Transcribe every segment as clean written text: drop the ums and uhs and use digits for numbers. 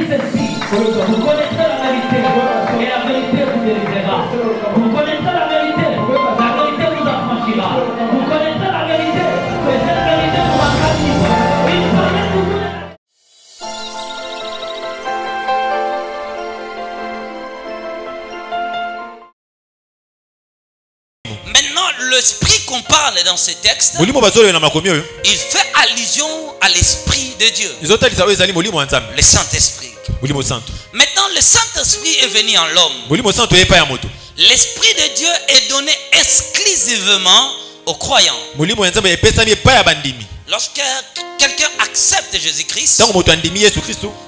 ceci, vous connaissez la vérité, et la vérité vous délivrera. Vous connaissez la vérité vous affranchira. Vous connaissez la vérité, et cette vérité vous rendra libre. Il fallait toujours... Maintenant, l'esprit qu'on parle dans ce texte, il fait allusion à l'esprit de Dieu, le Saint-Esprit. Maintenant, le Saint-Esprit est venu en l'homme. L'esprit de Dieu est donné exclusivement aux croyants. Lorsque quelqu'un accepte Jésus-Christ,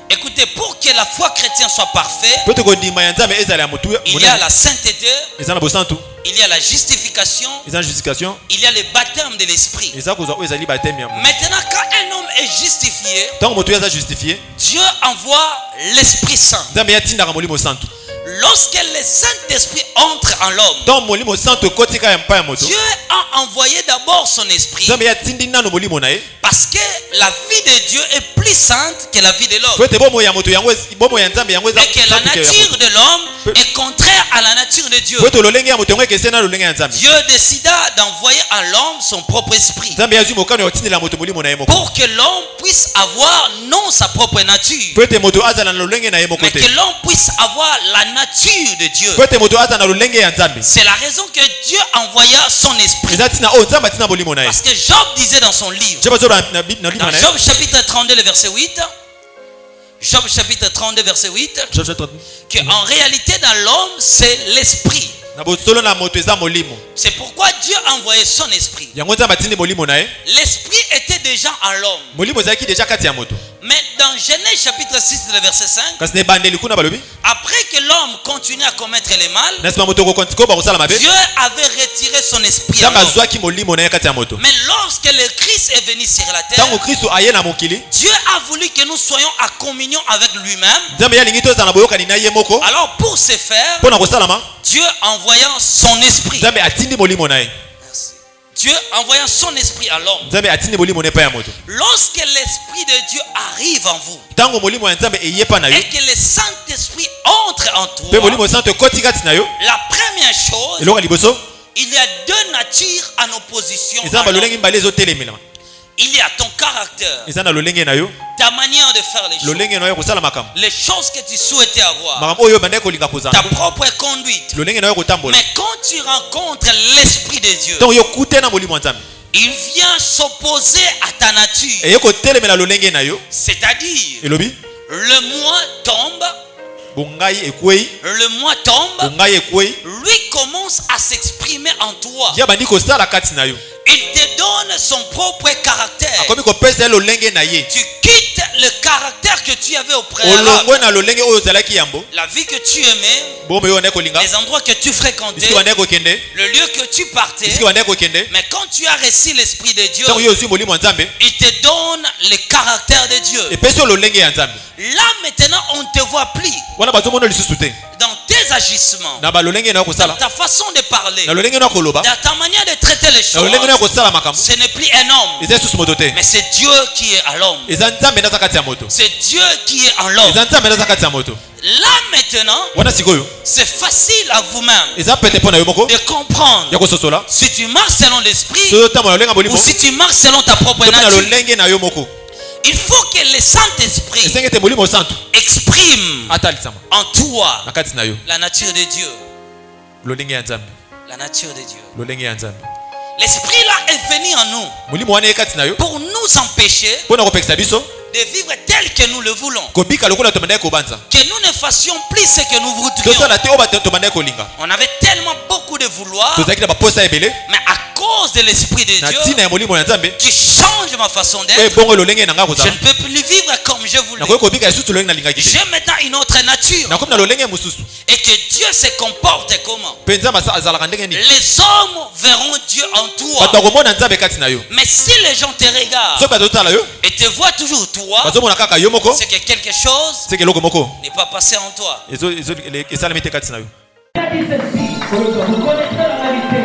écoutez, pour que la foi chrétienne soit parfaite, il y a la sainteté, il y a la justification, il y a le baptême de l'esprit. Maintenant, quand un homme est justifié, Dieu envoie l'Esprit Saint. Lorsque le Saint-Esprit entre en l'homme, Dieu a envoyé d'abord son esprit, parce que la vie de Dieu est plus sainte que la vie de l'homme, et que la nature de l'homme est contraire à la nature de Dieu. Dieu décida d'envoyer à l'homme son propre esprit, pour que l'homme puisse avoir non sa propre nature, mais que l'homme puisse avoir la nature de Dieu. C'est la raison que Dieu envoya son esprit. Parce que Job disait dans son livre, dans Job chapitre 32 le verset 8, Job chapitre 32 verset 8, qu'en réalité dans l'homme c'est l'esprit. C'est pourquoi Dieu a envoyé son esprit. L'esprit était déjà en l'homme. Mais dans Genèse chapitre 6 le verset 5, après que l'homme continuait à commettre les mal, Dieu avait retiré son esprit en l'homme. Mais lorsque le Christ est venu sur la terre, Dieu a voulu que nous soyons en communion avec lui-même. Alors pour ce faire, Dieu envoyant son esprit, Dieu envoyant son esprit à l'homme. Lorsque l'esprit de Dieu arrive en vous, et que le Saint-Esprit entre en toi, la première chose, il y a deux natures en opposition à l'homme. Il y a ton caractère, ta manière de faire les choses, les choses que tu souhaitais avoir, ta propre conduite. Mais quand tu rencontres l'Esprit de Dieu, il vient s'opposer à ta nature. C'est-à-dire, le moi tombe. Le moi tombe, lui commence à s'exprimer en toi. Il te donne son propre caractère. Tu quittes le caractère que tu avais au préalable, la vie que tu aimais, les endroits que tu fréquentais, le lieu que tu partais. Mais quand tu as reçu l'Esprit de Dieu, il te donne le caractère de Dieu. Là maintenant on ne te voit plus dans tes agissements, dans ta façon de parler, dans ta manière de traiter les choses. Ce n'est plus un homme, mais c'est Dieu qui est à l'homme. C'est Dieu qui est en l'homme. Là maintenant, c'est facile à vous-même de comprendre si tu marches selon l'esprit ou si tu marches selon ta propre nature. Il faut que le Saint-Esprit exprime en toi la nature de Dieu. La nature de Dieu. L'Esprit là est venu en nous pour nous empêcher de vivre tel que nous le voulons. Que nous ne fassions plus ce que nous voudrions. On avait tellement beaucoup de vouloir, mais à cause de l'Esprit de Dieu qui change ma façon d'être, je ne peux plus vivre comme je voulais. J'ai maintenant une autre nature. Et que Dieu se comporte comment? Les hommes verront Dieu en toi. Mais si les gens te regardent et te voient toujours toi, c'est que quelque chose n'est pas passé en toi. Il a dit ceci, vous connaissez la vérité.